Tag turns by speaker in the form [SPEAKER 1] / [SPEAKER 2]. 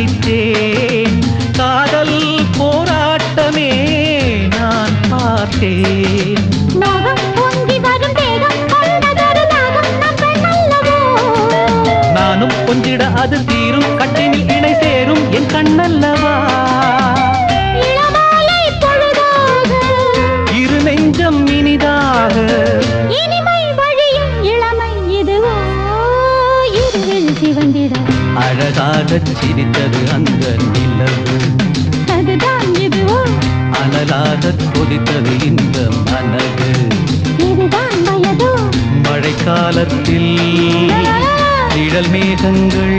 [SPEAKER 1] நினைத்தேன் காதல் போராட்டமே நான் பார்த்தேன்
[SPEAKER 2] நாகம் பொங்கி வரும் தேகம் கொண்டதொரு நாகம் நம் பெண்ணல்லவோ
[SPEAKER 1] நானும் கொஞ்சிட அது தீரும் கட்டினில் இணை சேரும் என் கண்ணல்லவா
[SPEAKER 2] இளமாலை பொழுதாக
[SPEAKER 1] இரு நெஞ்சம் இனிதாக
[SPEAKER 2] இனிமை வழியும் இளமை இதுவோ இருவில் சிவந்திட
[SPEAKER 1] அழகாகச் சிரித்தது அந்த நிலவு
[SPEAKER 2] அதுதான் இதுவோ
[SPEAKER 1] அனலாகத் கொதித்தது இந்த மனது
[SPEAKER 2] இதுதான் வயதோ
[SPEAKER 1] மழைக்காலத்தில் நிழல் மேகங்கள்